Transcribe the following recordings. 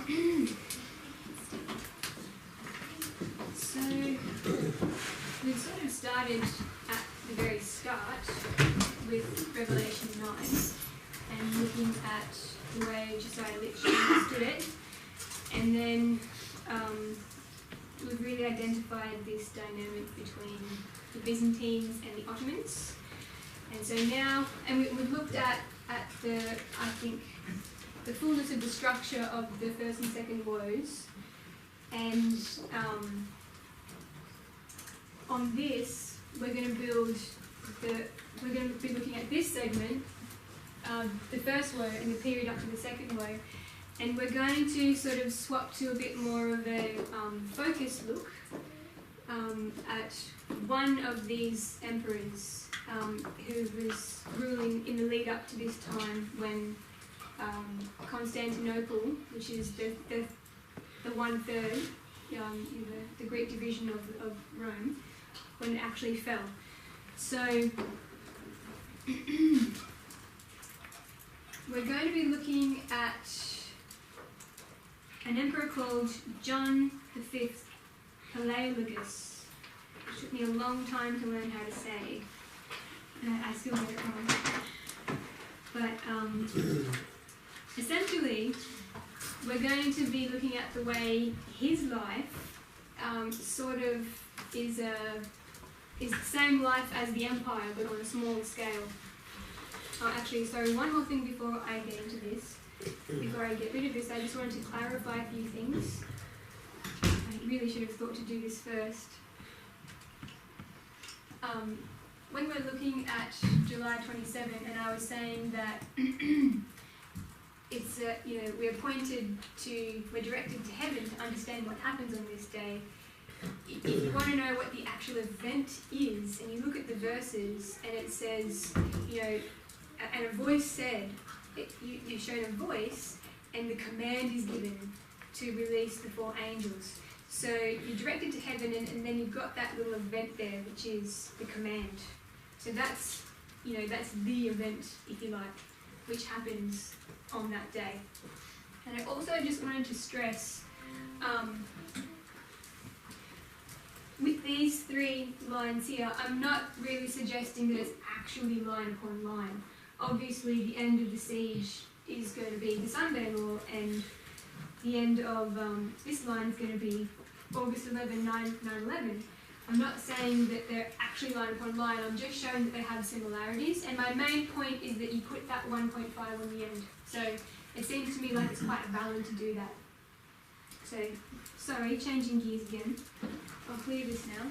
So we've sort of started at the very start with Revelation 9 and looking at the way Josiah literally understood it, and then we've really identified this dynamic between the Byzantines and the Ottomans. And so now, and we've looked at the, I think, the fullness of the structure of the first and second woes, and on this we're going to build we're going to be looking at this segment, the first woe and the period up to the second woe, and we're going to sort of swap to a bit more of a focused look at one of these emperors who was ruling in the lead up to this time when Constantinople, which is the 1/3, the Greek division of Rome, when it actually fell. So we're going to be looking at an emperor called John V Palaiologos. It took me a long time to learn how to say. I still get it wrong. But essentially, we're going to be looking at the way his life sort of is the same life as the empire, but on a smaller scale. Oh, actually, sorry, one more thing before I get into this. Before I get rid of this, I just wanted to clarify a few things. I really should have thought to do this first. When we're looking at July 27, and I was saying that it's we're directed to heaven to understand what happens on this day. If you want to know what the actual event is, and you look at the verses, and it says, and a voice said, you're shown a voice, and the command is given to release the 4 angels. So you're directed to heaven, and then you've got that little event there, which is the command. So that's the event, if you like, which happens on that day. And I also just wanted to stress, with these 3 lines here, I'm not really suggesting that it's actually line upon line. Obviously, the end of the siege is going to be the Sunday law, and the end of this line is going to be August 11, 9/11. I'm not saying that they're actually line upon line, I'm just showing that they have similarities, and my main point is that you put that 1.5 on the end. So it seems to me like it's quite valid to do that. So, sorry, changing gears again. I'll clear this now.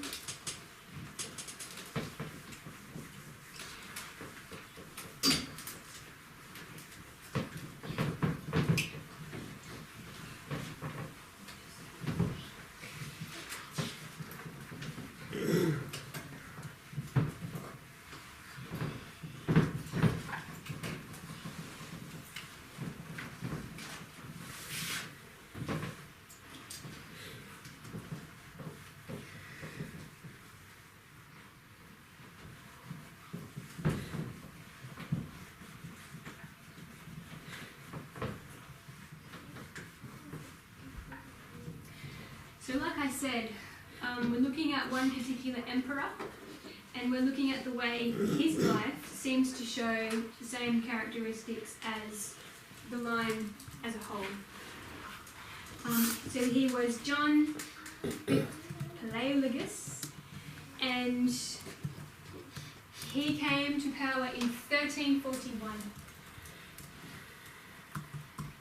So like I said, we're looking at one particular emperor, and we're looking at the way his life seems to show the same characteristics as the line as a whole. So he was John V Palaiologos, and he came to power in 1341.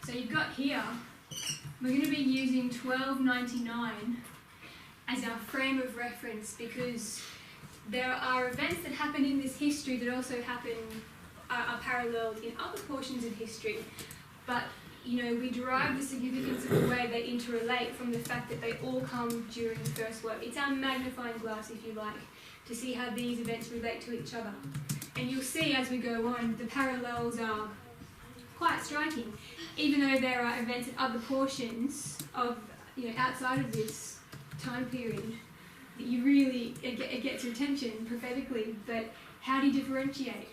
So you've got here, we're going to be using 1299 as our frame of reference, because there are events that happen in this history that also are paralleled in other portions of history, but we derive the significance of the way they interrelate from the fact that they all come during the first woe. It's our magnifying glass, if you like, to see how these events relate to each other. And you'll see as we go on, the parallels are quite striking, even though there are events in other portions of, outside of this time period that you really, it gets your attention prophetically, but how do you differentiate?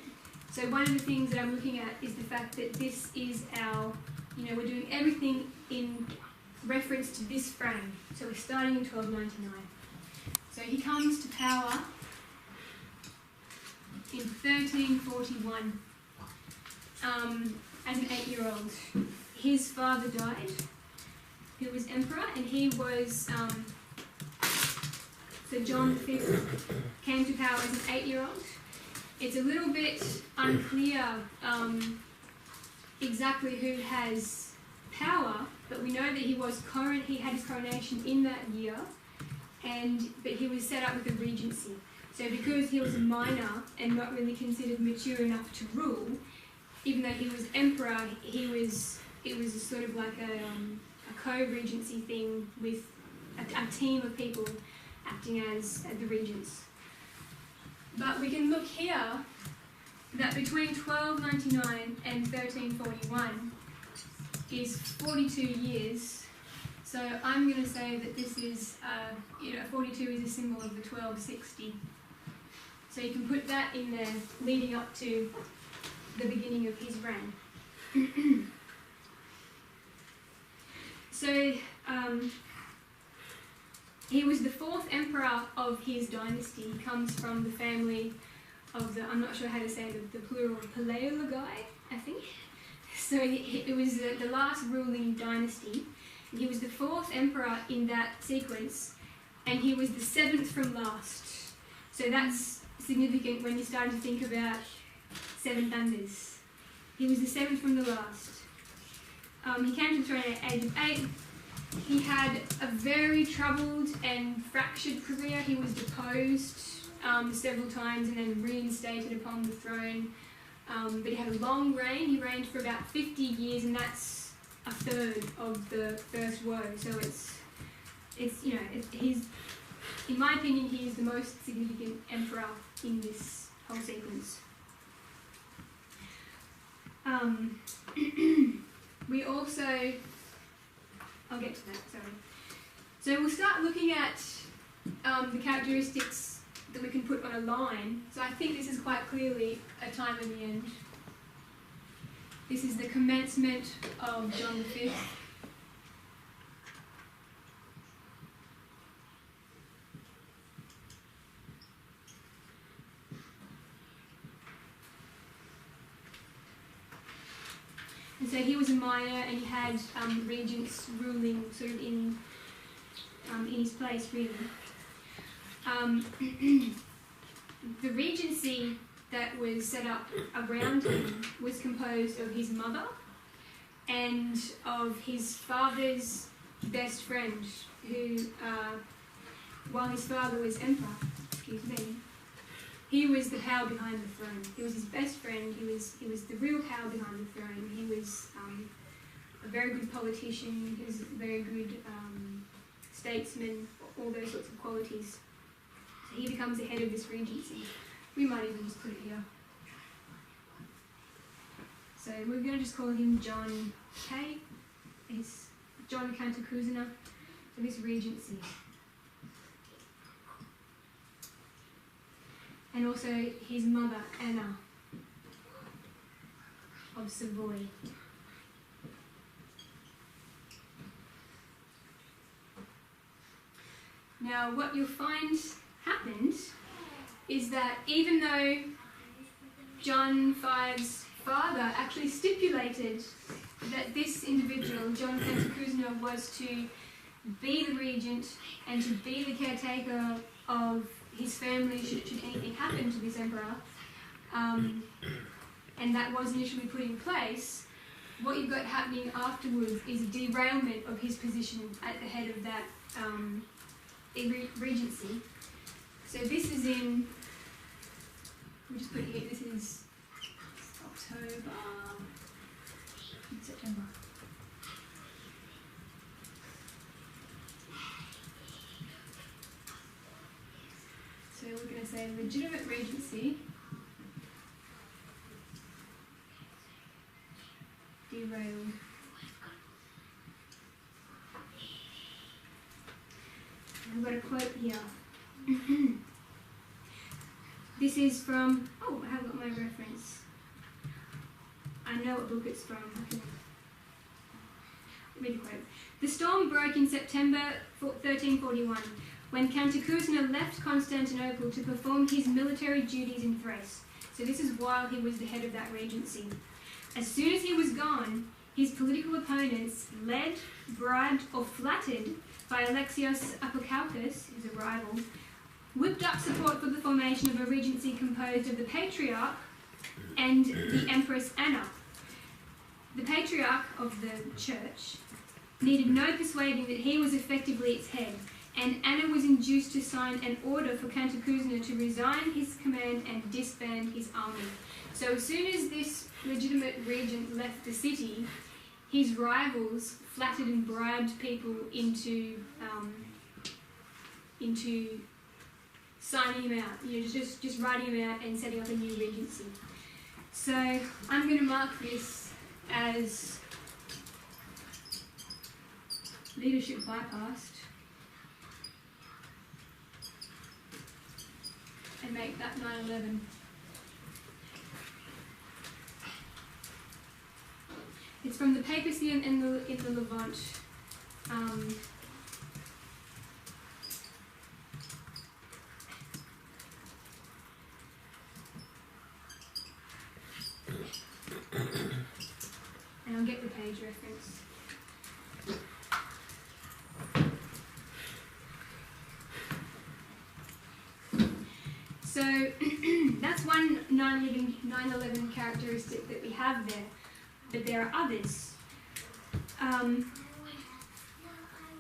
So one of the things that I'm looking at is the fact that this is our, we're doing everything in reference to this frame. So we're starting in 1299. So he comes to power in 1341 as an 8-year-old. His father died, who was emperor, and he was, so John V came to power as an 8-year-old. It's a little bit unclear exactly who has power, but we know that he had his coronation in that year, but he was set up with a regency. So because he was a minor and not really considered mature enough to rule, even though he was emperor, it was sort of like a co-regency thing with a team of people acting as the regents. But we can look here that between 1299 and 1341 is 42 years. So I'm going to say that this is, 42 is a symbol of the 1260. So you can put that in there leading up to the beginning of his reign. So he was the 4th emperor of his dynasty. He comes from the family of I'm not sure how to say the plural, Palaiologos, I think. So it was the last ruling dynasty. And he was the 4th emperor in that sequence, and he was the 7th from last. So that's significant when you start to think about 7 thunders. He was the 7th from the last. He came to the throne at the age of 8. He had a very troubled and fractured career. He was deposed several times and then reinstated upon the throne. But he had a long reign. He reigned for about 50 years, and that's a third of the first woe. So he's, in my opinion, he is the most significant emperor in this whole sequence. We also, I'll get to that, sorry. So we'll start looking at the characteristics that we can put on a line. So I think this is quite clearly a time of the end. This is the commencement of John V. And so he was a minor, and he had regents ruling sort of in his place, really. The regency that was set up around him was composed of his mother and of his father's best friend, who, while his father was emperor, he was the power behind the throne. He was his best friend. He was the real power behind the throne. He was a very good politician. He was a very good statesman, all those sorts of qualities. So he becomes the head of this regency. We might even just put it here. So we're going to just call him John K. It's John Cantacuzene for this regency. And also his mother, Anna of Savoy. Now, what you'll find happened is that even though John V's father actually stipulated that this individual, John Cantacuzene, was to be the regent and to be the caretaker of his family should anything happen to this emperor, and that was initially put in place, what you've got happening afterwards is a derailment of his position at the head of that regency. So this is in, we'll just put here, this is October, September. So we're going to say legitimate regency derailed. I've got a quote here. This is from, I have got my reference. I know what book it's from. read the quote. The storm broke in September 1341 when Cantacuzene left Constantinople to perform his military duties in Thrace. So this is while he was the head of that regency. As soon as he was gone, his political opponents, led, bribed, or flattered by Alexios Apokalkos, his rival, whipped up support for the formation of a regency composed of the Patriarch and the Empress Anna. The Patriarch of the Church needed no persuading that he was effectively its head, and Anna was induced to sign an order for Cantacuzene to resign his command and disband his army. So as soon as this legitimate regent left the city, his rivals flattered and bribed people into signing him out, just writing him out and setting up a new regency. So I'm going to mark this as leadership bypassed and make that 9/11. It's from the papacy in the Levant. And I'll get the page reference. So that's one 9/11 characteristic that we have there, but there are others.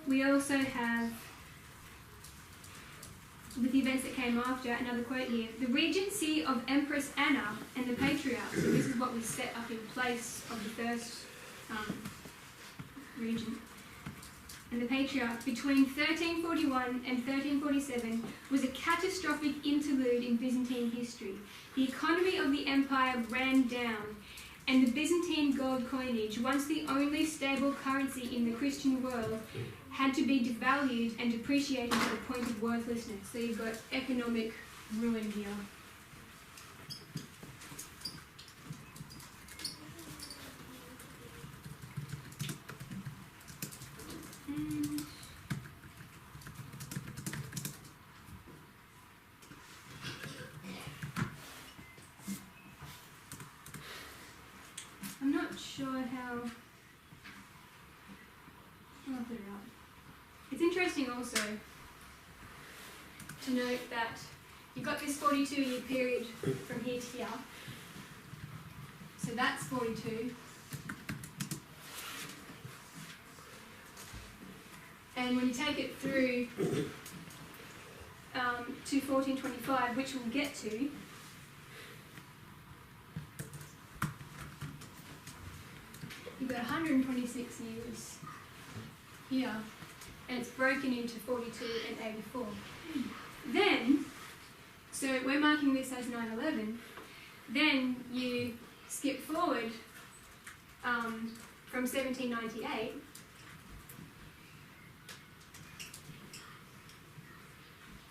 We also have, with the events that came after, another quote here: the regency of Empress Anna and the Patriarch. So this is what was set up in place of the first regent. And the Patriarch, between 1341 and 1347, was a catastrophic interlude in Byzantine history. The economy of the empire ran down, and the Byzantine gold coinage, once the only stable currency in the Christian world, had to be devalued and depreciated to the point of worthlessness. So you've got economic ruin here. I'm not sure how I'll put it up. It's interesting also to note that you've got this 42-year period from here to here. So that's 42. And when you take it through to 1425, which we'll get to, you've got 126 years here, and it's broken into 42 and 84. Then, so we're marking this as 9/11, then you skip forward from 1798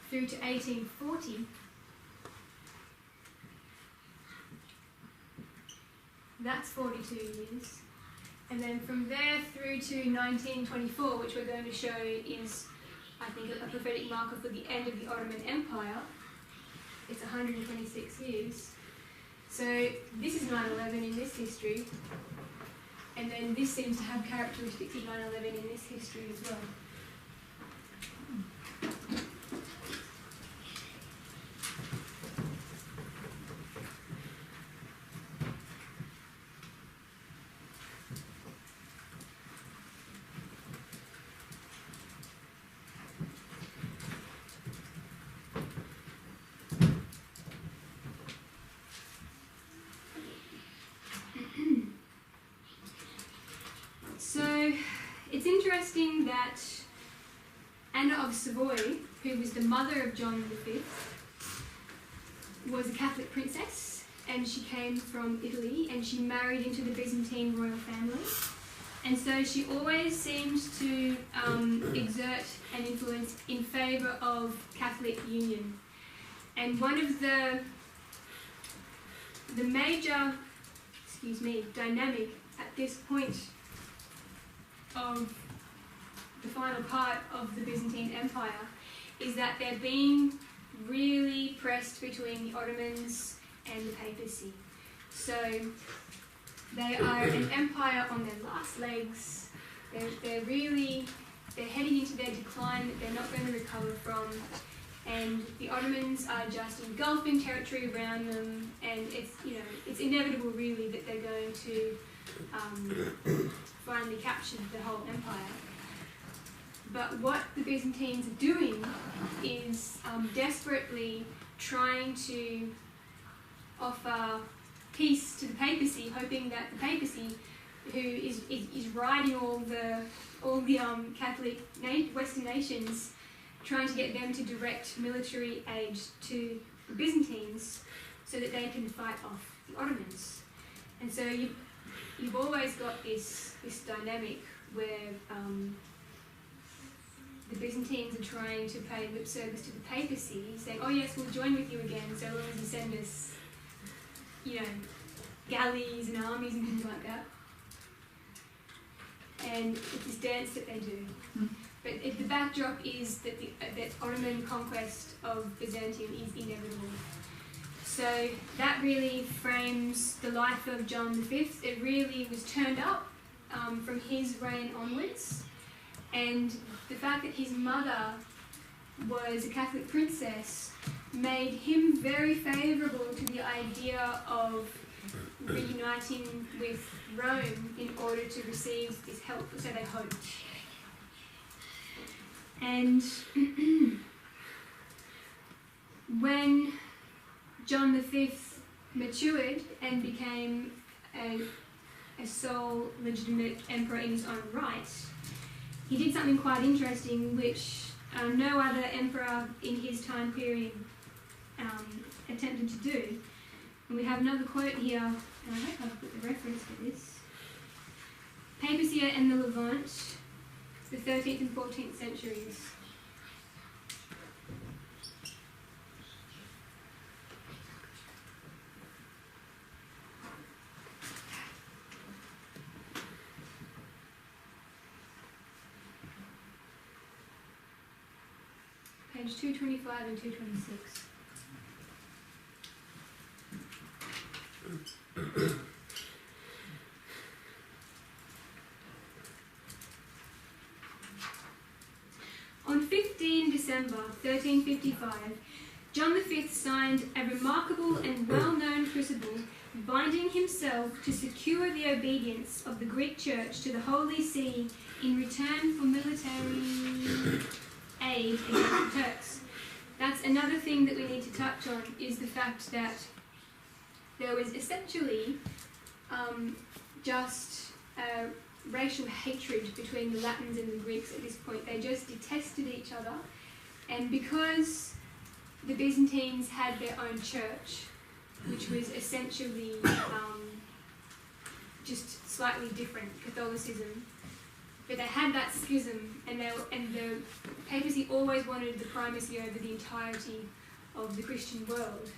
through to 1840. That's 42 years. And then from there through to 1924, which we're going to show is, I think, a prophetic marker for the end of the Ottoman Empire. It's 126 years. So this is 9/11 in this history. And then this seems to have characteristics of 9/11 in this history as well. So it's interesting that Anna of Savoy, who was the mother of John V, was a Catholic princess, and she came from Italy, and she married into the Byzantine royal family. And so she always seemed to exert an influence in favour of Catholic union. And one of the major, dynamic at this point of the final part of the Byzantine Empire is that they're being really pressed between the Ottomans and the papacy. So they are an empire on their last legs. They're heading into their decline that they're not going to recover from, and the Ottomans are just engulfing territory around them, and it's inevitable really that they're going to finally capture the whole empire. But what the Byzantines are doing is desperately trying to offer peace to the papacy, hoping that the papacy, who is riding all the Catholic Western nations, trying to get them to direct military aid to the Byzantines so that they can fight off the Ottomans. And so you've always got this dynamic where the Byzantines are trying to pay lip service to the papacy, saying, oh yes, we'll join with you again so long as you send us, galleys and armies and things like that. And it's this dance that they do. But the backdrop is that that Ottoman conquest of Byzantium is inevitable. So that really frames the life of John V. It really was turned up from his reign onwards. And the fact that his mother was a Catholic princess made him very favourable to the idea of reuniting with Rome in order to receive this help, so they hoped. And when John V matured and became a sole legitimate emperor in his own right, he did something quite interesting which no other emperor in his time period attempted to do. And we have another quote here, and I hope I've put the reference for this. Papacy and the Levant, the 13th and 14th centuries. Page 225 and 226. On 15 December 1355, John V signed a remarkable and well-known crucible binding himself to secure the obedience of the Greek Church to the Holy See in return for military aid against the Turks. That's another thing that we need to touch on, is the fact that there was essentially just racial hatred between the Latins and the Greeks at this point. They just detested each other, and because the Byzantines had their own church, which was essentially just slightly different, Catholicism, but they had that schism, and the papacy always wanted the primacy over the entirety of the Christian world,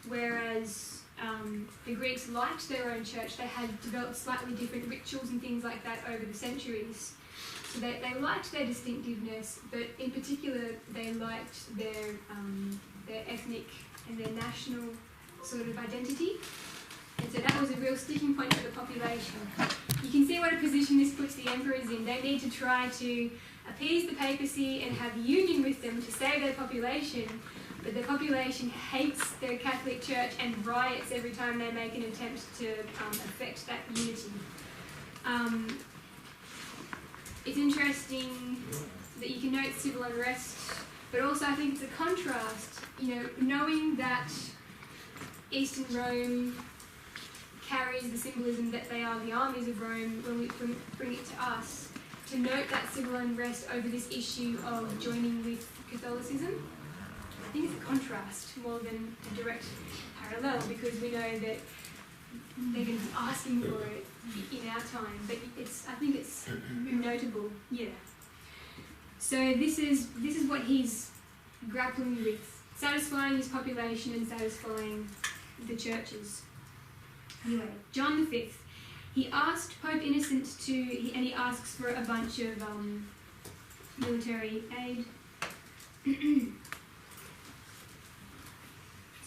whereas the Greeks liked their own church. They had developed slightly different rituals and things like that over the centuries. So they liked their distinctiveness, but in particular they liked their ethnic and their national sort of identity. And so that was a real sticking point for the population. You can see what a position this puts the emperors in. They need to try to appease the papacy and have union with them to save their population, but the population hates the Catholic Church and riots every time they make an attempt to affect that unity. It's interesting that you can note civil unrest, but also I think it's a contrast, knowing that Eastern Rome carries the symbolism that they are the armies of Rome when we bring it to us, to note that civil unrest over this issue of joining with Catholicism. I think it's a contrast more than a direct parallel, because we know that they're going to be asking for it in our time, but I think it's notable, yeah. So this is what he's grappling with, satisfying his population and satisfying the churches. Anyway, John V, He asked Pope Innocent and he asks for a bunch of military aid.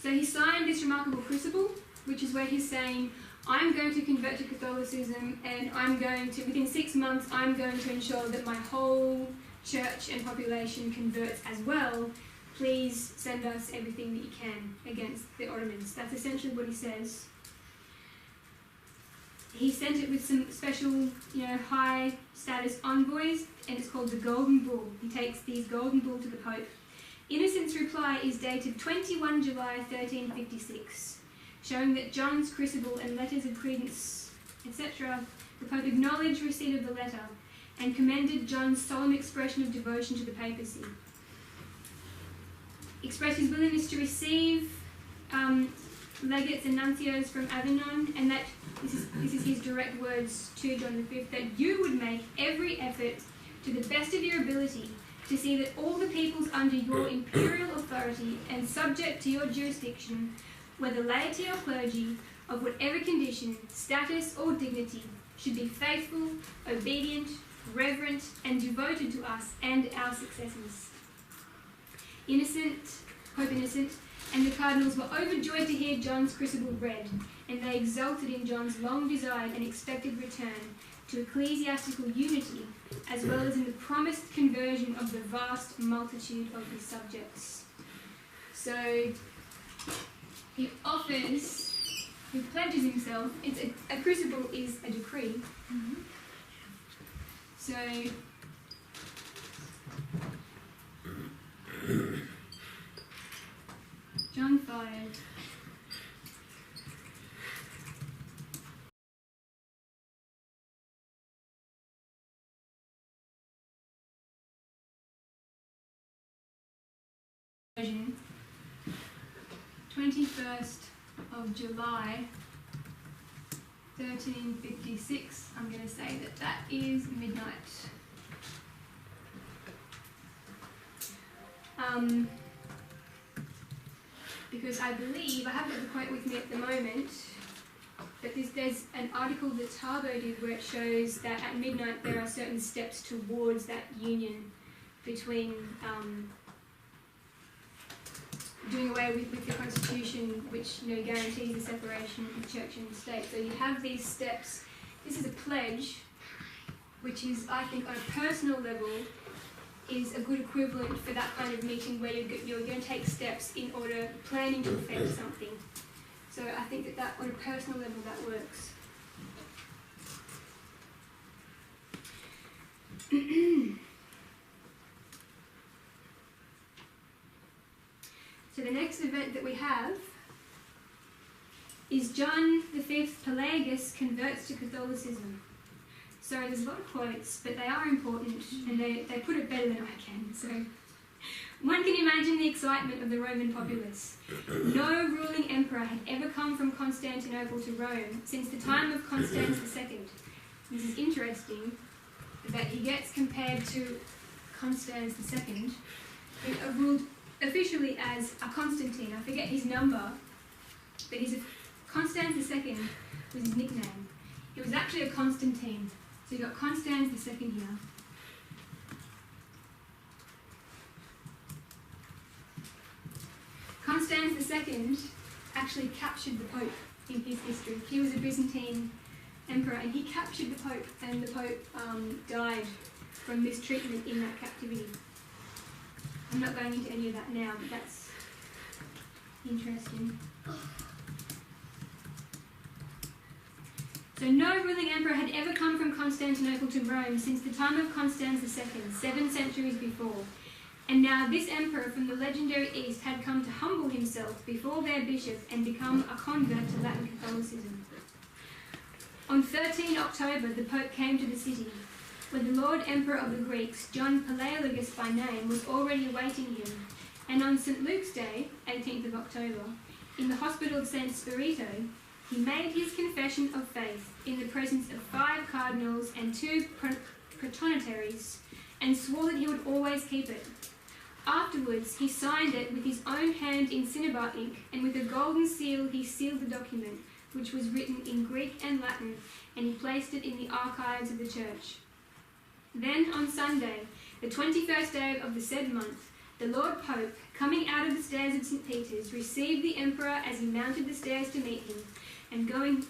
So he signed this remarkable crucible, which is where he's saying, I'm going to convert to Catholicism, and within 6 months, I'm going to ensure that my whole church and population converts as well. Please send us everything that you can against the Ottomans. That's essentially what he says. He sent it with some special, high status envoys, and it's called the Golden Bull. He takes these Golden Bull to the Pope. Innocent's reply is dated 21 July 1356, showing that John's crucible and letters of credence, etc., the Pope acknowledged receipt of the letter and commended John's solemn expression of devotion to the papacy. Expressed his willingness to receive legates and nuncios from Avignon, and that this is his direct words to John V, that you would make every effort to the best of your ability to see that all the peoples under your imperial authority and subject to your jurisdiction, whether laity or clergy, of whatever condition, status or dignity, should be faithful, obedient, reverent, and devoted to us and our successors. Pope Innocent, and the cardinals were overjoyed to hear John's crucible read, and they exulted in John's long-desired and expected return to ecclesiastical unity, as well as in the promised conversion of the vast multitude of his subjects. So he pledges himself. A crucible is a decree. Mm-hmm. So John 5. Version, 21st of July 1356. I'm going to say that is midnight. Because I believe, I haven't got the quote with me at the moment, but there's an article that Tarbo did where it shows that at midnight there are certain steps towards that union between doing away with the constitution, which guarantees the separation of church and state. So you have these steps. This is a pledge, which is, I think, on a personal level, is a good equivalent for that kind of meeting where you're going to take steps in order, planning to affect something. So I think that on a personal level that works. So the next event that we have is John V Palaiologos converts to Catholicism. So there's a lot of quotes, but they are important, and they put it better than I can. So one can imagine the excitement of the Roman populace. No ruling emperor had ever come from Constantinople to Rome since the time of Constans II. This is interesting that he gets compared to Constans II, who ruled officially as a Constantine. I forget his number, but Constans II was his nickname. He was actually a Constantine. So you've got Constans II here. Constans II actually captured the Pope in his history. He was a Byzantine emperor, and he captured the Pope, and the Pope died from mistreatment in that captivity. I'm not going into any of that now, but that's interesting. So no ruling emperor had ever come from Constantinople to Rome since the time of Constans II, 7 centuries before. And now this emperor from the legendary East had come to humble himself before their bishop and become a convert to Latin Catholicism. On 13 October, the Pope came to the city, where the Lord Emperor of the Greeks, John Palaiologos by name, was already awaiting him. And on St. Luke's Day, 18th of October, in the hospital of St. Spirito, he made his confession of faith in the presence of 5 cardinals and 2 protonotaries, and swore that he would always keep it. Afterwards, he signed it with his own hand in cinnabar ink, and with a golden seal he sealed the document, which was written in Greek and Latin, and he placed it in the archives of the church. Then on Sunday, the 21st day of the said month, the Lord Pope, coming out of the stairs of St. Peter's, received the Emperor as he mounted the stairs to meet him, and going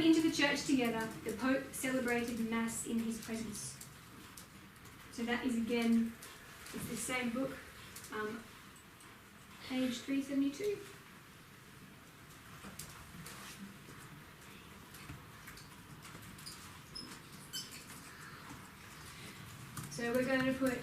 into the church together, the Pope celebrated Mass in his presence. So that is again, it's the same book, page 372. So we're going to put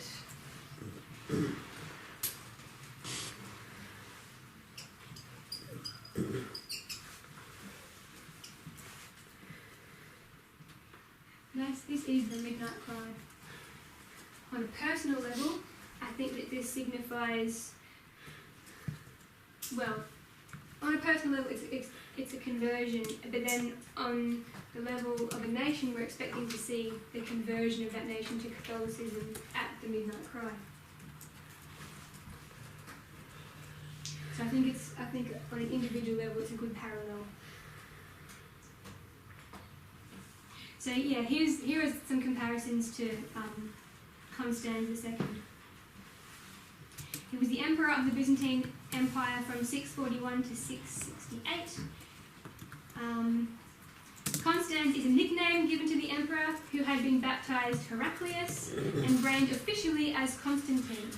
this is the Midnight Cry. On a personal level, I think that this signifies, well, on a personal level it's a conversion, but then on the level of a nation, we're expecting to see the conversion of that nation to Catholicism at the Midnight Cry. So I think on an individual level it's a good parallel. So yeah, here are some comparisons to Constantine II. He was the emperor of the Byzantine Empire from 641 to 668. Constans is a nickname given to the emperor who had been baptized Heraclius and reigned officially as Constantine.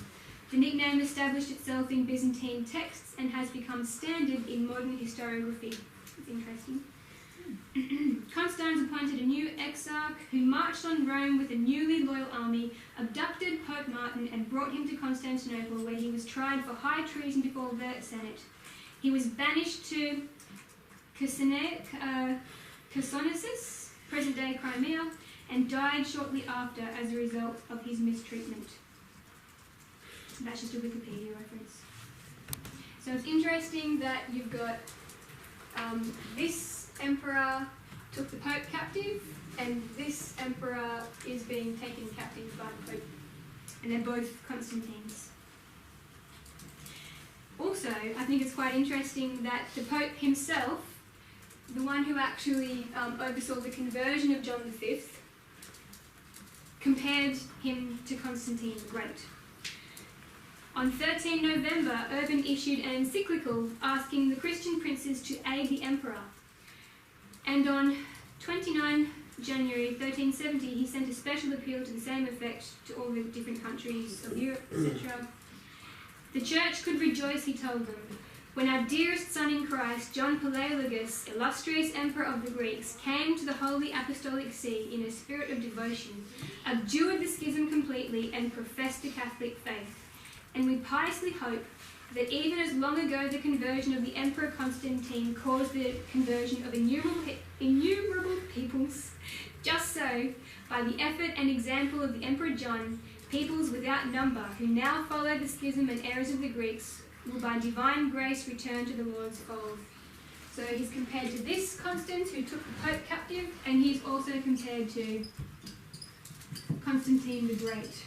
The nickname established itself in Byzantine texts and has become standard in modern historiography. It's interesting. Constans appointed a new exarch who marched on Rome with a newly loyal army, abducted Pope Martin and brought him to Constantinople, where he was tried for high treason before the Senate. He was banished to Chersonesus, present-day Crimea, and died shortly after as a result of his mistreatment. That's just a Wikipedia reference. So it's interesting that you've got this emperor took the Pope captive, and this emperor is being taken captive by the Pope, and they're both Constantines. Also, I think it's quite interesting that the Pope himself, the one who actually oversaw the conversion of John V, compared him to Constantine the Great. On 13 November, Urban issued an encyclical asking the Christian princes to aid the emperor. And on 29 January 1370, he sent a special appeal to the same effect to all the different countries of Europe, etc. The church could rejoice, he told them, when our dearest son in Christ, John Palaiologos, illustrious emperor of the Greeks, came to the Holy Apostolic See in a spirit of devotion, abjured the schism completely, and professed the Catholic faith. And we piously hope that even as long ago the conversion of the Emperor Constantine caused the conversion of innumerable peoples, just so, by the effort and example of the Emperor John, peoples without number who now follow the schism and errors of the Greeks will by divine grace return to the Lord's fold. So he's compared to this Constans who took the Pope captive, and he's also compared to Constantine the Great.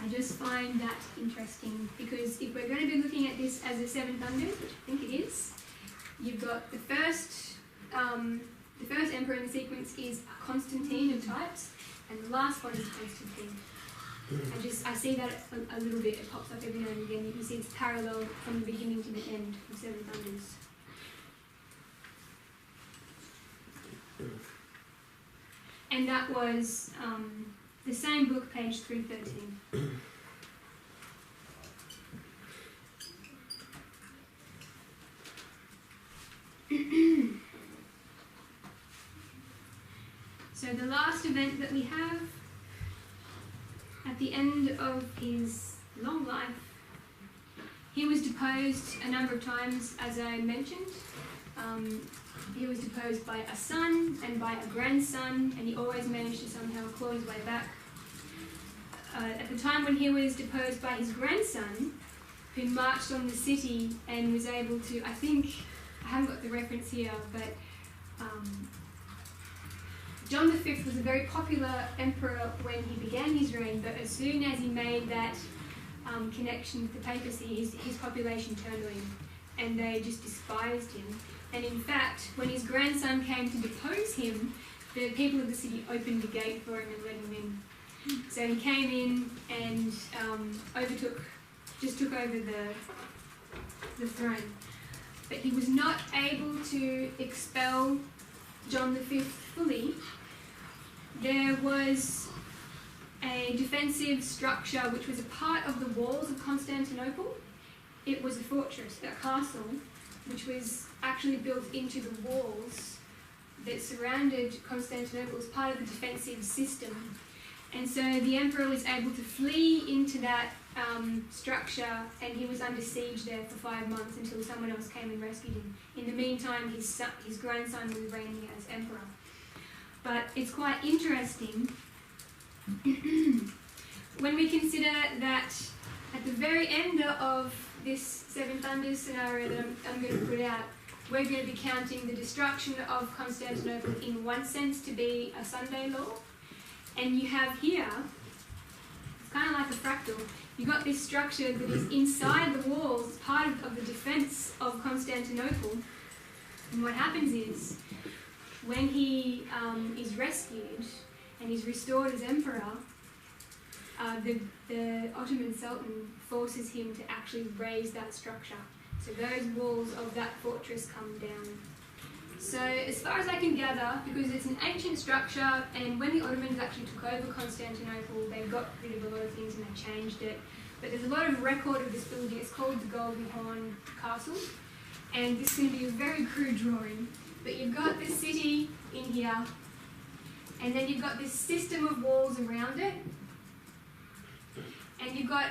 I just find that interesting because if we're going to be looking at this as a Seven Thunders, which I think it is, you've got the first emperor in the sequence is Constantine of types, and the last one is Constantine. I see that a little bit, it pops up every now and again. You can see it's parallel from the beginning to the end of Seven Thunders. And that was the same book, page 313. So the last event that we have at the end of his long life, he was deposed a number of times, as I mentioned. He was deposed by a son and by a grandson, and he always managed to somehow claw his way back. At the time when he was deposed by his grandson, who marched on the city and was able to, I think, I haven't got the reference here, but John V was a very popular emperor when he began his reign, but as soon as he made that connection with the papacy, his population turned on him, and they just despised him. And in fact, when his grandson came to depose him, the people of the city opened the gate for him and let him in. So he came in and took over the throne. But he was not able to expel John V fully. There was a defensive structure which was a part of the walls of Constantinople. It was a fortress, a castle, which was actually built into the walls that surrounded Constantinople as part of the defensive system. And so the emperor was able to flee into that structure, and he was under siege there for 5 months until someone else came and rescued him. In the meantime, his grandson was reigning as emperor. But it's quite interesting when we consider that at the very end of this Seven Thunders scenario that I'm going to put out, we're going to be counting the destruction of Constantinople in one sense to be a Sunday law. And you have here, it's kind of like a fractal, you've got this structure that is inside the walls, part of the defense of Constantinople. And what happens is, when he is rescued and is restored as emperor, the Ottoman Sultan forces him to actually raise that structure. So those walls of that fortress come down. So as far as I can gather, because it's an ancient structure, and when the Ottomans actually took over Constantinople, they got rid of a lot of things and they changed it. But there's a lot of record of this building. It's called the Golden Horn Castle. And this is going to be a very crude drawing. But you've got the city in here, and then you've got this system of walls around it. And you've got,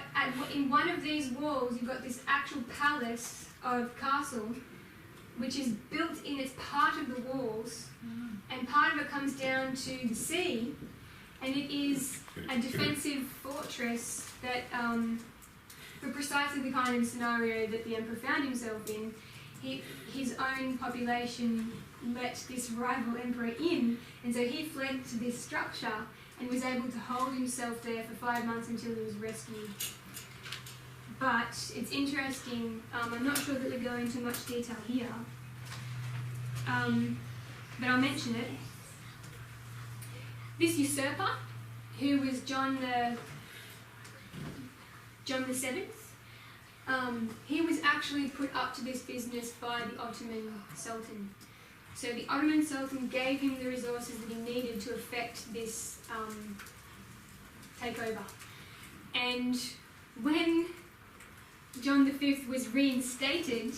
in one of these walls, you've got this actual palace of castle, which is built in, it's part of the walls, and part of it comes down to the sea, and it is a defensive fortress that, for precisely the kind of scenario that the emperor found himself in, his own population let this rival emperor in, and so he fled to this structure and was able to hold himself there for 5 months until he was rescued. But it's interesting, I'm not sure that we go into much detail here, but I'll mention it. This usurper, who was John the Seventh, he was actually put up to this business by the Ottoman Sultan. So the Ottoman Sultan gave him the resources that he needed to effect this takeover. And when John V was reinstated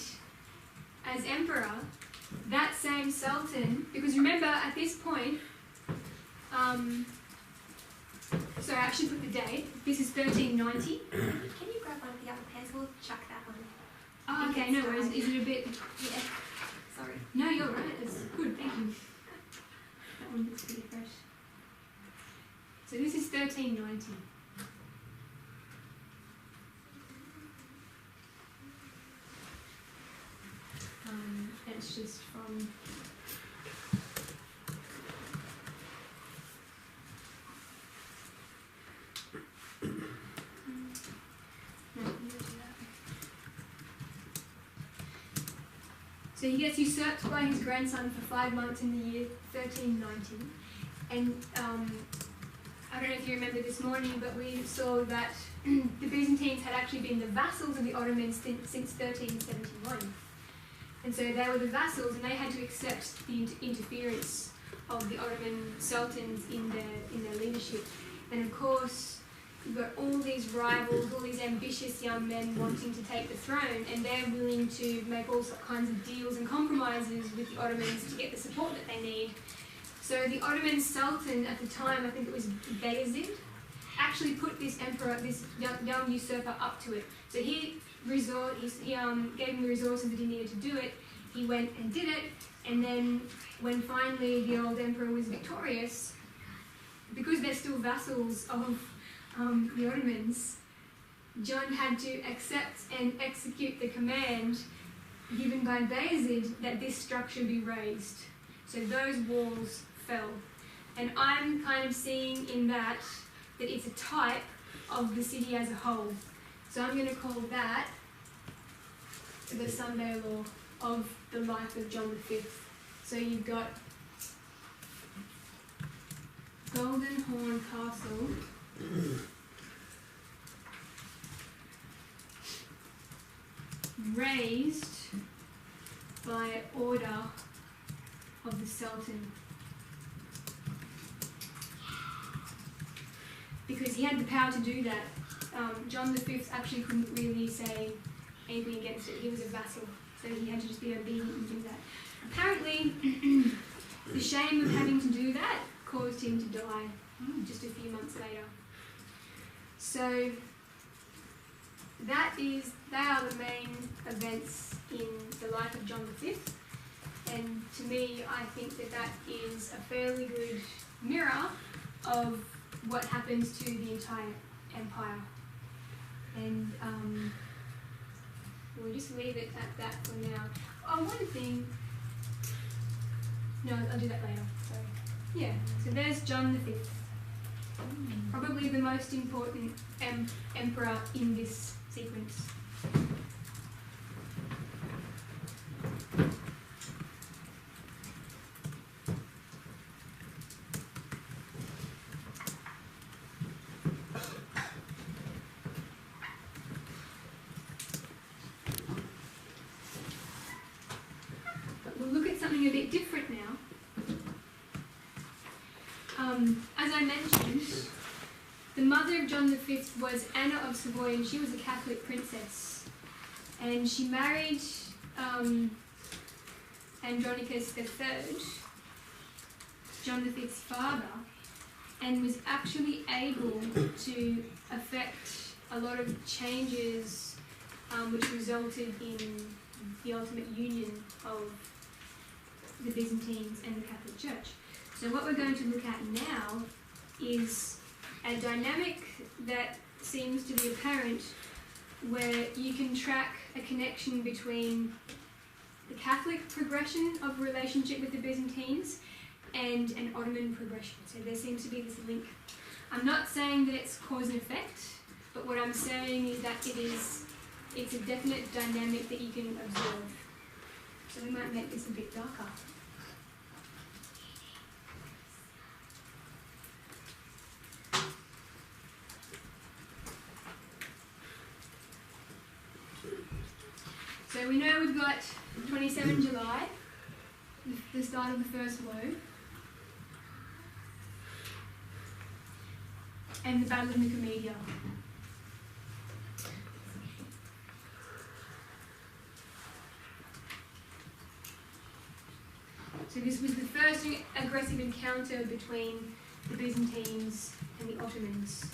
as emperor, that same Sultan, because remember at this point, sorry, I should put the date, this is 1390. Can you grab one of the other pairs? We'll chuck that one. Oh, okay, no worries. Is it a bit... Yeah, sorry. No, you're right. It's good, thank you. That one looks pretty fresh. So this is 1390. It's just from... So he gets usurped by his grandson for 5 months in the year 1390. And I don't know if you remember this morning, but we saw that the Byzantines had actually been the vassals of the Ottomans since 1371. And so they were the vassals, and they had to accept the interference of the Ottoman sultans in their leadership. And of course, you've got all these rivals, all these ambitious young men wanting to take the throne, and they're willing to make all kinds of deals and compromises with the Ottomans to get the support that they need. So the Ottoman Sultan at the time, I think it was Bayezid, actually put this emperor, this young usurper, up to it. So he gave him the resources that he needed to do it. He went and did it, and then when finally the old emperor was victorious, because they're still vassals of the Ottomans, John had to accept and execute the command given by Bayezid that this structure be raised. So those walls fell. And I'm kind of seeing in that it's a type of the city as a whole. So I'm going to call that the Sunday law of the life of John V. So you've got Golden Horn Castle, raised by order of the Sultan, because he had the power to do that. John V actually couldn't really say anything against it. He was a vassal, so he had to just be obedient and do that. Apparently, the shame of having to do that caused him to die just a few months later. So they are the main events in the life of John V, and to me, I think that is a fairly good mirror of what happens to the entire empire. And we'll just leave it at that for now. Oh, one thing. No, I'll do that later. Sorry. Yeah. So there's John V, probably the most important emperor in this sequence. A bit different now. As I mentioned, the mother of John V was Anna of Savoy, and she was a Catholic princess. And she married Andronicus III, John V's father, and was actually able to effect a lot of changes which resulted in the ultimate union of the Byzantines and the Catholic Church. So what we're going to look at now is a dynamic that seems to be apparent, where you can track a connection between the Catholic progression of relationship with the Byzantines and an Ottoman progression. So there seems to be this link. I'm not saying that it's cause and effect, but what I'm saying is that it's a definite dynamic that you can observe. So we might make this a bit darker. So we know we've got 27 July, the start of the First Woe, and the Battle of Nicomedia. So this was the first aggressive encounter between the Byzantines and the Ottomans.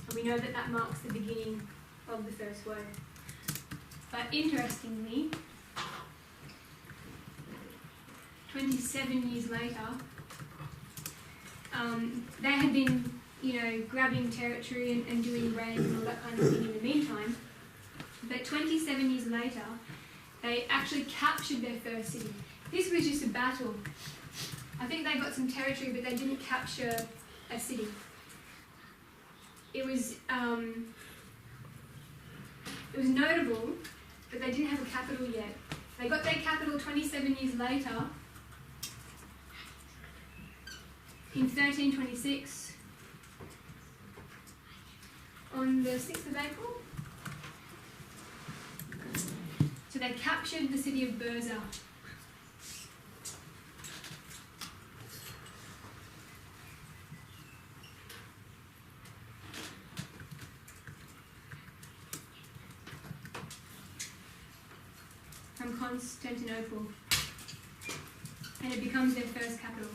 And we know that that marks the beginning of the First Woe. But interestingly, 27 years later, they had been, grabbing territory and doing raids and all that kind of thing in the meantime. But 27 years later, they actually captured their first city. This was just a battle. I think they got some territory, but they didn't capture a city. It was notable, but they didn't have a capital yet. They got their capital 27 years later, in 1326, on the 6th of April. So they captured the city of Bursa. From Constantinople, and it becomes their first capital.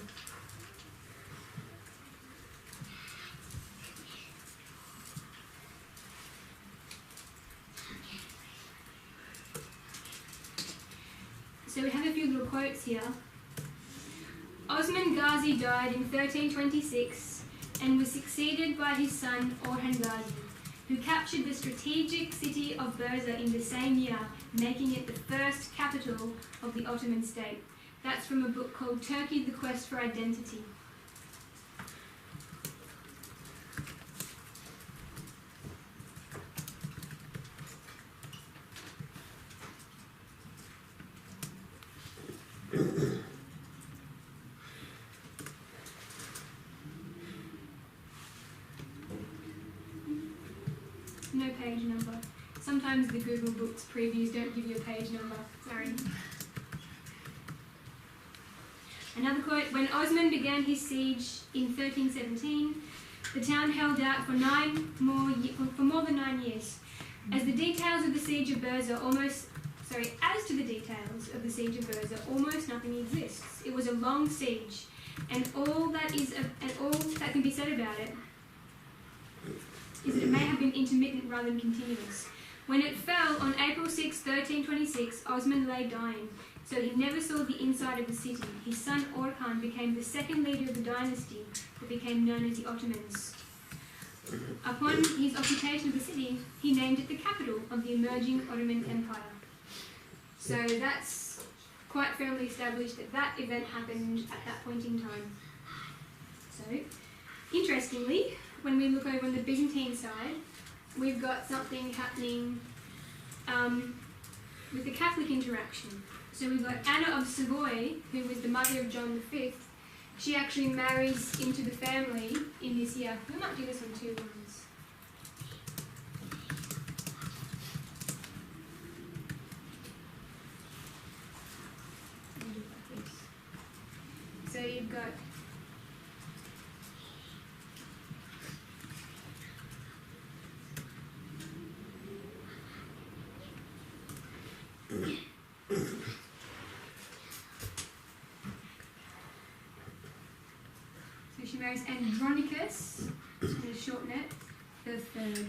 So we have a few little quotes here. Osman Ghazi died in 1326 and was succeeded by his son Orhan Ghazi, who captured the strategic city of Bursa in the same year, making it the first capital of the Ottoman state. That's from a book called Turkey, the Quest for Identity. no page number. Sometimes the Google Books previews don't give you a page number. Sorry. Another quote, when Osman began his siege in 1317, the town held out for more than 9 years. As to the details of the siege of Bursa, almost nothing exists. It was a long siege, and all that can be said about it is that it may have been intermittent rather than continuous. When it fell on April 6, 1326, Osman lay dying, so he never saw the inside of the city. His son Orhan became the second leader of the dynasty that became known as the Ottomans. Upon his occupation of the city, he named it the capital of the emerging Ottoman Empire. So that's quite firmly established that that event happened at that point in time. So, interestingly, when we look over on the Byzantine side, we've got something happening with the Catholic interaction. So we've got Anna of Savoy, who was the mother of John V. She actually marries into the family in this year. We might do this on 2 ones. So you've got she marries Andronicus, in a short net, the third.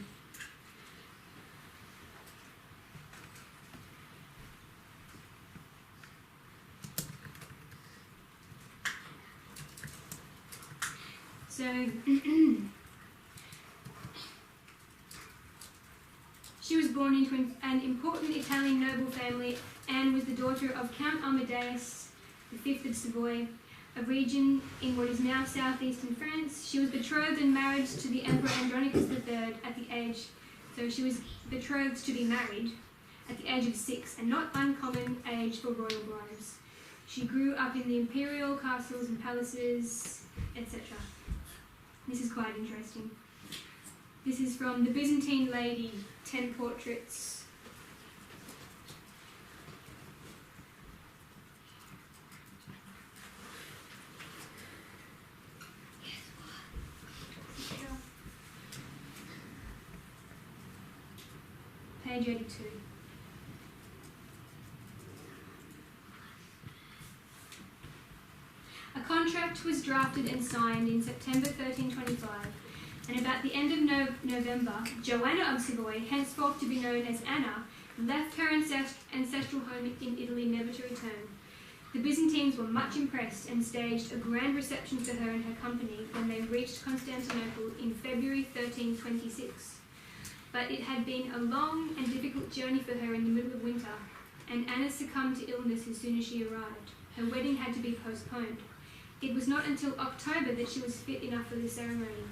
So, she was born into an important Italian noble family and was the daughter of Count Amadeus V of Savoy, a region in what is now southeastern France. She was betrothed and married to the Emperor Andronicus III at the age, so she was betrothed to be married at the age of 6, a not uncommon age for royal brides. She grew up in the imperial castles and palaces, etc. This is quite interesting. This is from The Byzantine Lady, 10 Portraits. Page 82. A contract was drafted and signed in September 1325, and about the end of November, Joanna of Savoy, henceforth to be known as Anna, left her ancestral home in Italy never to return. The Byzantines were much impressed and staged a grand reception for her and her company when they reached Constantinople in February 1326. But it had been a long and difficult journey for her in the middle of winter, and Anna succumbed to illness as soon as she arrived. Her wedding had to be postponed. It was not until October that she was fit enough for the ceremony.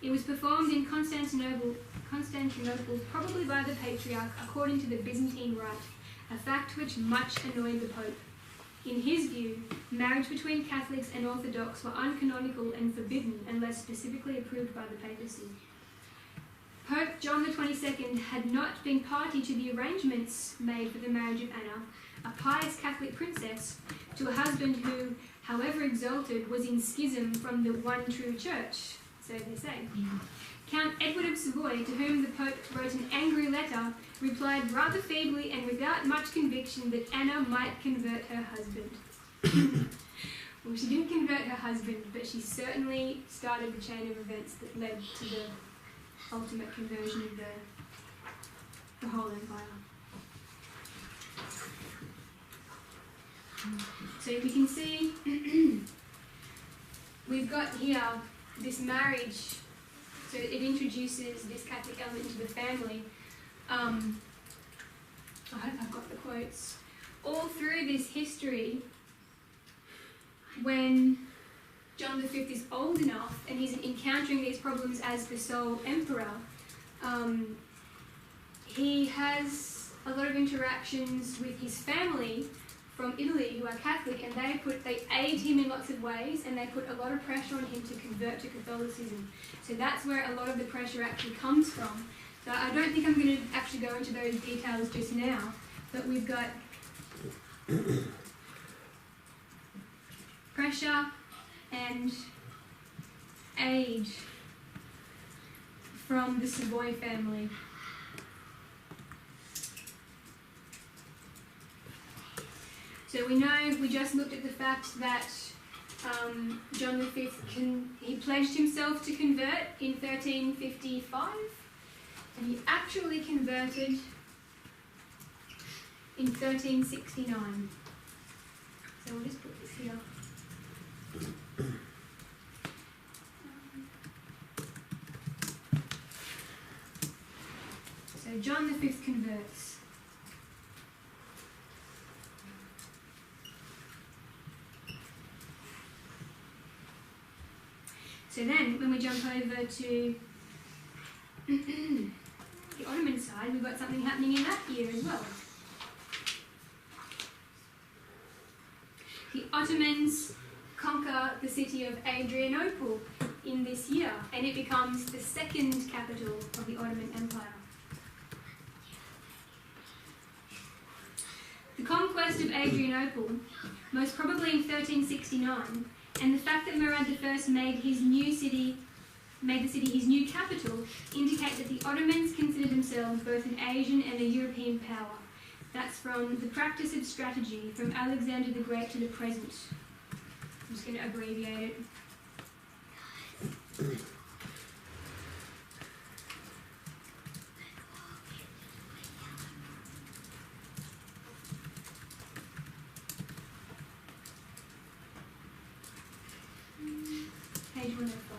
It was performed in Constantinople, probably by the Patriarch, according to the Byzantine rite, a fact which much annoyed the Pope. In his view, marriage between Catholics and Orthodox were uncanonical and forbidden unless specifically approved by the papacy. Pope John XXII had not been party to the arrangements made for the marriage of Anna, a pious Catholic princess, to a husband who, however exalted, was in schism from the one true church, so they say. Count Edward of Savoy, to whom the Pope wrote an angry letter, replied rather feebly and without much conviction that Anna might convert her husband. Well, she didn't convert her husband, but she certainly started the chain of events that led to the ultimate conversion of the whole empire. So we can see we've got here this marriage, so it introduces this Catholic element into the family. I hope I've got the quotes. All through this history, when John V is old enough and he's encountering these problems as the sole emperor, he has a lot of interactions with his family from Italy who are Catholic, and they aid him in lots of ways, and they put a lot of pressure on him to convert to Catholicism. So that's where a lot of the pressure actually comes from, So I don't think I'm going to actually go into those details just now, but we've got pressure and aid from the Savoy family. So we know, we just looked at the fact that John V, he pledged himself to convert in 1355, and he actually converted in 1369. So we'll just put this here. So John V converts. So then, when we jump over to the Ottoman side, we've got something happening in that year as well. The Ottomans conquer the city of Adrianople in this year, and it becomes the second capital of the Ottoman Empire. The conquest of Adrianople, most probably in 1369, and the fact that Murad I made the city his new capital, indicate that the Ottomans considered themselves both an Asian and a European power. That's from the practice of strategy from Alexander the Great to the present. I'm just going to abbreviate it. Page 105.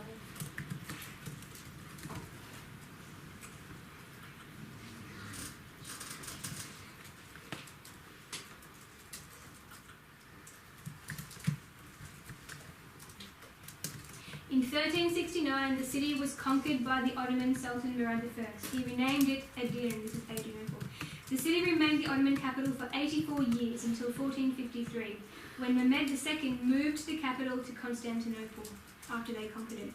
In 1369, the city was conquered by the Ottoman Sultan Murad I. He renamed it Adrian, this is Adrianople. The city remained the Ottoman capital for 84 years until 1453, when Mehmed II moved the capital to Constantinople after they conquered it.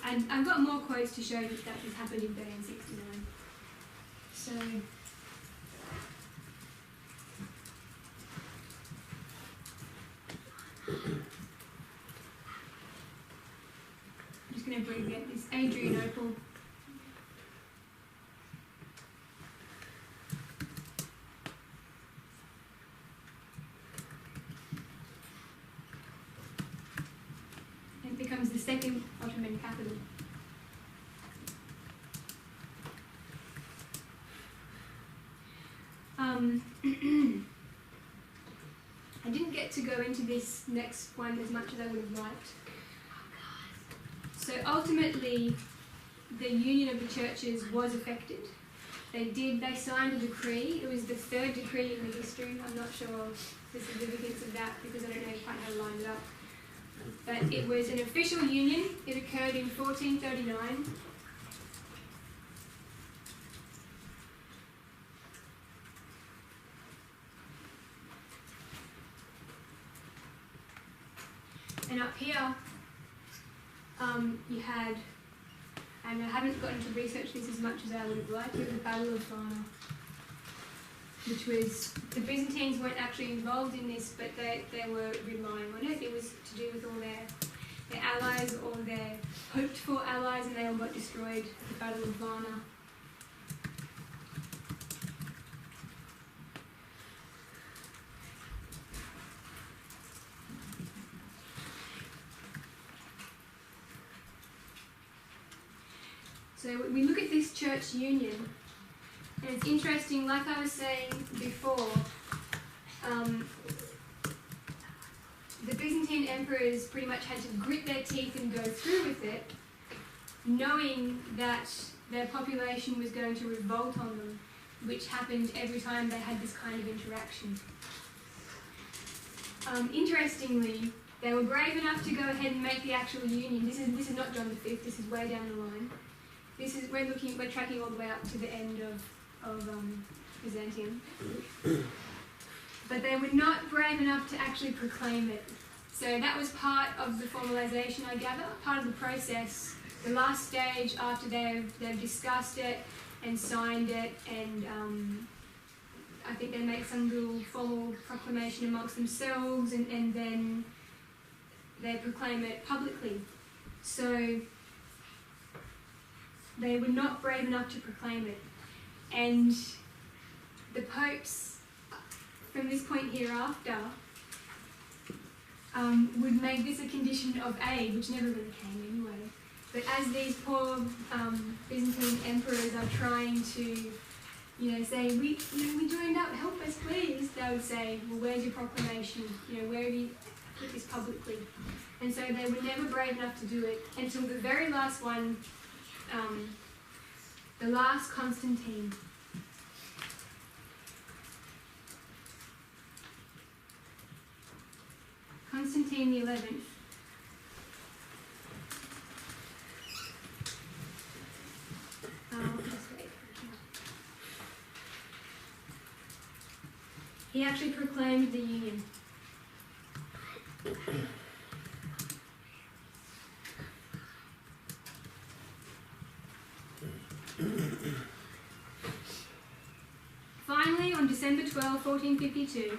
And I've got more quotes to show that this happened in 1369. So, I'm just going to abbreviate this. Adrianople. It becomes the second Ottoman capital. I didn't get to go into this next one as much as I would have liked. So ultimately, the union of the churches was affected. They signed a decree. It was the third decree in the history. I'm not sure of the significance of that because I don't know quite how to line it up. But it was an official union. It occurred in 1439. And up here, you had, and I haven't gotten to research this as much as I would have liked, it was the Battle of Varna, which was, the Byzantines weren't actually involved in this, but they were relying on it. It was to do with all their allies or their hoped-for allies, and they all got destroyed at the Battle of Varna. So we look at this church union, and it's interesting, like I was saying before, the Byzantine emperors pretty much had to grit their teeth and go through with it, knowing that their population was going to revolt on them, which happened every time they had this kind of interaction. Interestingly, they were brave enough to go ahead and make the actual union. This is not John V, this is way down the line. We're tracking all the way up to the end of Byzantium. But they were not brave enough to actually proclaim it. So that was part of the formalisation, I gather, part of the process. The last stage after they've discussed it and signed it, and I think they make some little formal proclamation amongst themselves, and then they proclaim it publicly. So they were not brave enough to proclaim it. And the popes, from this point hereafter, would make this a condition of aid, which never really came anyway. But as these poor Byzantine emperors are trying to, say, we joined up, help us please, they would say, well, where's your proclamation? Where have you put this publicly? And so they were never brave enough to do it until the very last one, the last Constantine. Constantine the 11th. He actually proclaimed the union. Finally, on December 12, 1452,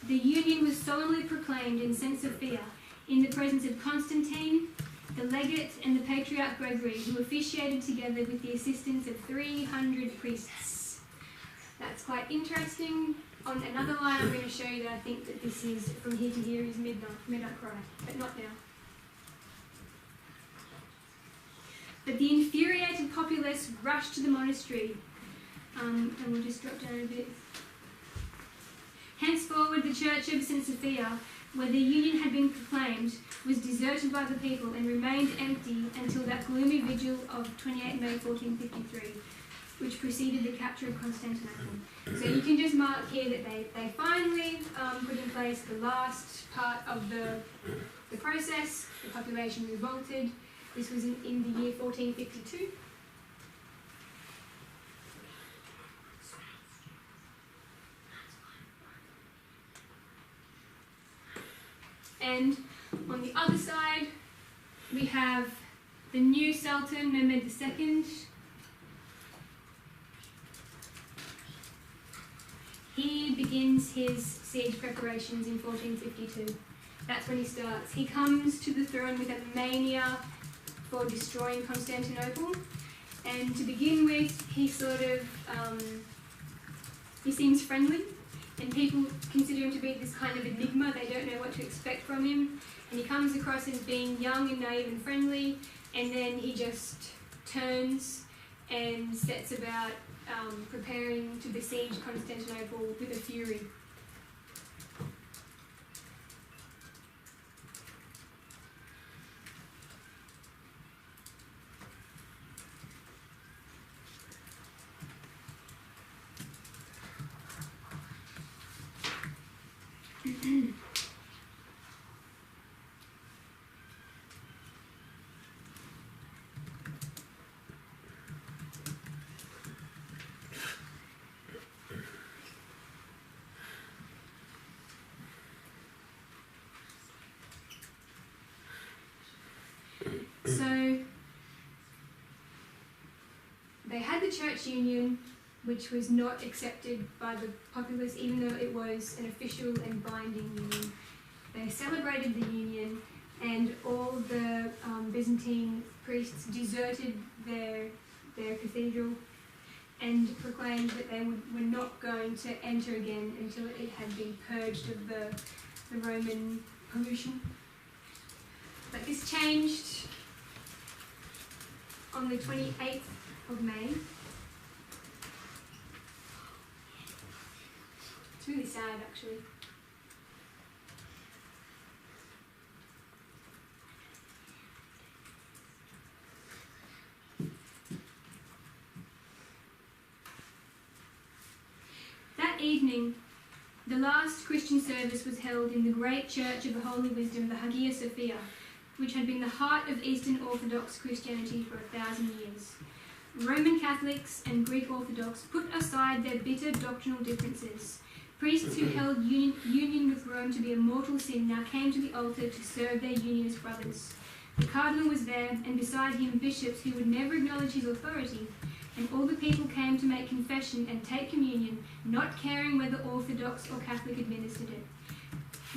the union was solemnly proclaimed in St. Sophia in the presence of Constantine, the legate, and the patriarch Gregory, who officiated together with the assistance of 300 priests. That's quite interesting. On another line, I'm going to show you that I think that this is, from here to here, is midnight cry, but not now. But the infuriated populace rushed to the monastery, and we'll just drop down a bit. Henceforward, the church of St. Sophia, where the union had been proclaimed, was deserted by the people and remained empty until that gloomy vigil of 28 May 1453, which preceded the capture of Constantinople. So you can just mark here that they finally put in place the last part of the process. The population revolted. This was in the year 1452. And on the other side, we have the new Sultan, Mehmed II. He begins his siege preparations in 1452. That's when he starts. He comes to the throne with a mania for destroying Constantinople. And to begin with, he he seems friendly. And people consider him to be this kind of enigma. They don't know what to expect from him. And he comes across as being young and naive and friendly. And then he just turns and sets about preparing to besiege Constantinople with a fury. So they had the church union, which was not accepted by the populace, even though it was an official and binding union. They celebrated the union, and all the Byzantine priests deserted their cathedral and proclaimed that they were not going to enter again until it had been purged of the Roman pollution. But this changed on the 28th of May. It's really sad, actually. That evening, the last Christian service was held in the great church of the Holy Wisdom, the Hagia Sophia, which had been the heart of Eastern Orthodox Christianity for 1,000 years. Roman Catholics and Greek Orthodox put aside their bitter doctrinal differences. Priests who held union with Rome to be a mortal sin now came to the altar to serve their unionist brothers. The cardinal was there, and beside him bishops who would never acknowledge his authority. and all the people came to make confession and take communion, not caring whether Orthodox or Catholic administered it.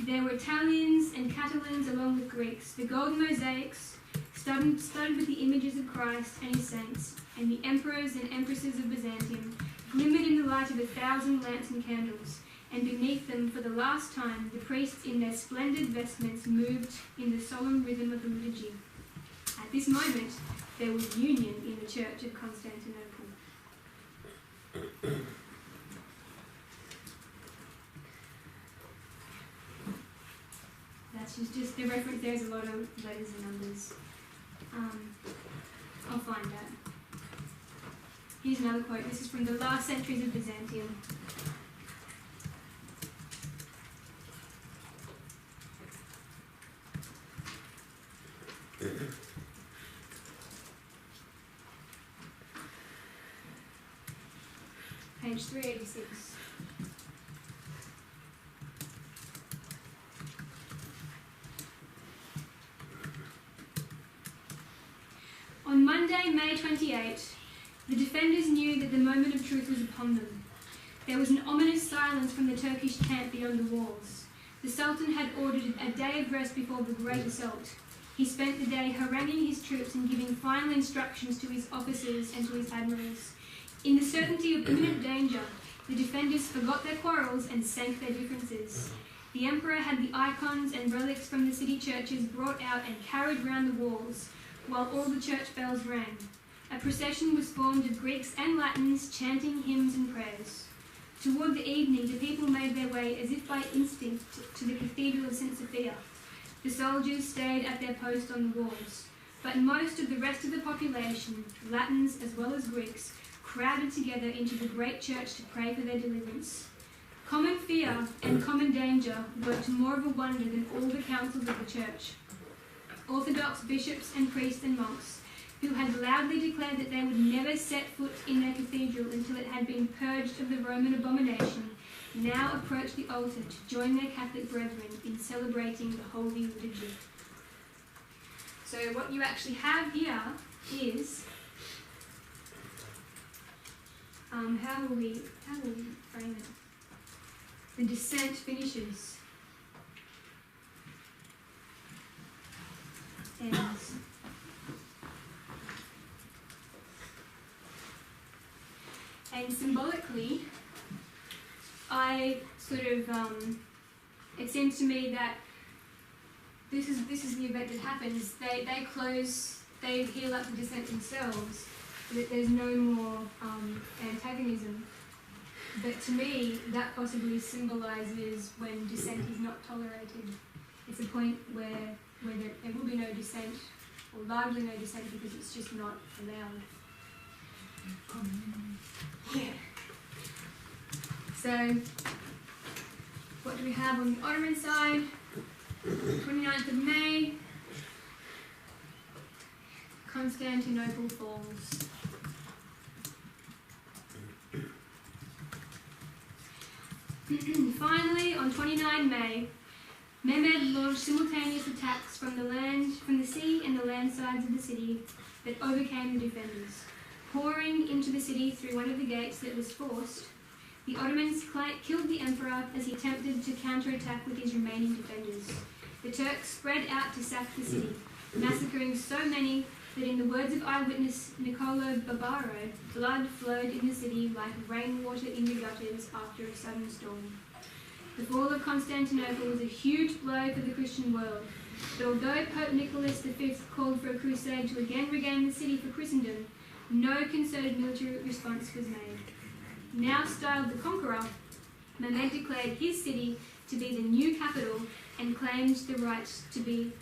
There were Italians and Catalans along with Greeks. The gold mosaics, studded with the images of Christ and his saints, and the emperors and empresses of Byzantium, glimmered in the light of 1,000 lamps and candles, and beneath them, for the last time, the priests in their splendid vestments moved in the solemn rhythm of the liturgy. At this moment, there was union in the Church of Constantinople. That's just the reference. There's a lot of letters and numbers. I'll find that. Here's another quote. This is from the last centuries of Byzantium. Page 386. On Monday, May 28, the defenders knew that the moment of truth was upon them. There was an ominous silence from the Turkish camp beyond the walls. The Sultan had ordered a day of rest before the great assault. He spent the day haranguing his troops and giving final instructions to his officers and to his admirals. In the certainty of imminent danger, the defenders forgot their quarrels and sank their differences. The emperor had the icons and relics from the city churches brought out and carried round the walls, while all the church bells rang. A procession was formed of Greeks and Latins chanting hymns and prayers. Toward the evening, the people made their way as if by instinct to the Cathedral of St. Sophia. The soldiers stayed at their post on the walls, but most of the rest of the population, Latins as well as Greeks, crowded together into the great church to pray for their deliverance. Common fear and common danger worked more of a wonder than all the councils of the church. Orthodox bishops and priests and monks, who had loudly declared that they would never set foot in their cathedral until it had been purged of the Roman abomination, now approached the altar to join their Catholic brethren in celebrating the Holy Liturgy. So what you actually have here is, how will we frame it? The descent finishes. Ends. And symbolically, it seems to me that this is the event that happens. They heal up the descent themselves, so that there's no more antagonism. But to me, that possibly symbolises when dissent is not tolerated. It's a point where there will be no dissent, or largely no dissent, because it's just not allowed. Yeah. So, what do we have on the Ottoman side? 29th of May, Constantinople falls. Finally, on 29 May, Mehmed launched simultaneous attacks from the sea and the land sides of the city that overcame the defenders. Pouring into the city through one of the gates that was forced, the Ottomans killed the emperor as he attempted to counterattack with his remaining defenders. The Turks spread out to sack the city, massacring so many that, in the words of eyewitness Niccolo Barbaro, blood flowed in the city like rainwater in the gutters after a sudden storm. The fall of Constantinople was a huge blow for the Christian world, but although Pope Nicholas V called for a crusade to again regain the city for Christendom, no concerted military response was made. Now styled the Conqueror, Mehmed declared his city to be the new capital and claimed to be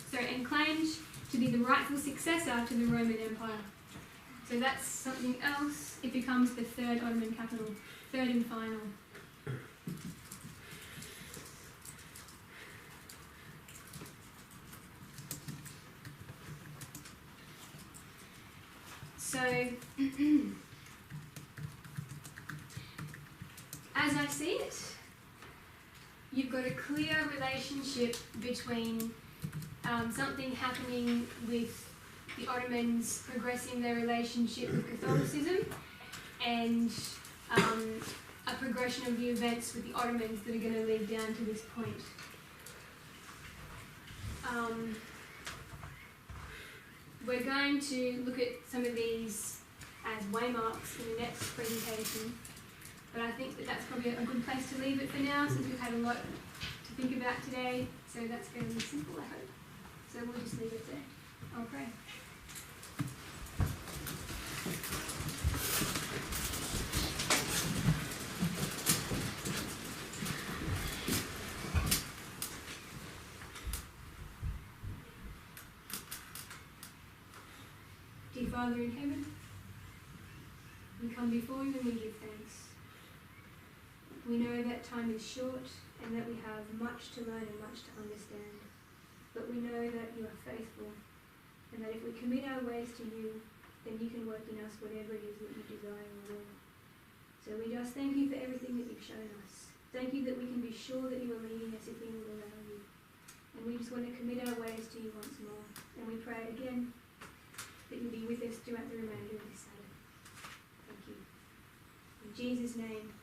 the rightful successor to the Roman Empire. So that's something else. It becomes the third Ottoman capital, third and final. So, as I see it, you've got a clear relationship between something happening with the Ottomans progressing their relationship with Catholicism and a progression of the events with the Ottomans that are going to lead down to this point. We're going to look at some of these as waymarks in the next presentation, but I think that that's probably a good place to leave it for now, since we've had a lot to think about today. So that's fairly simple, I hope. So we'll just leave it there. I'll pray. Dear Father in heaven, we come before you and we give thanks. We know that time is short and that we have much to learn and much to understand. But we know that you are faithful, and that if we commit our ways to you, then you can work in us whatever it is that you desire or will. So we just thank you for everything that you've shown us. Thank you that we can be sure that you are leading us if we will allow you. And we just want to commit our ways to you once more. And we pray again that you'll be with us throughout the remainder of this Sabbath. Thank you. In Jesus' name.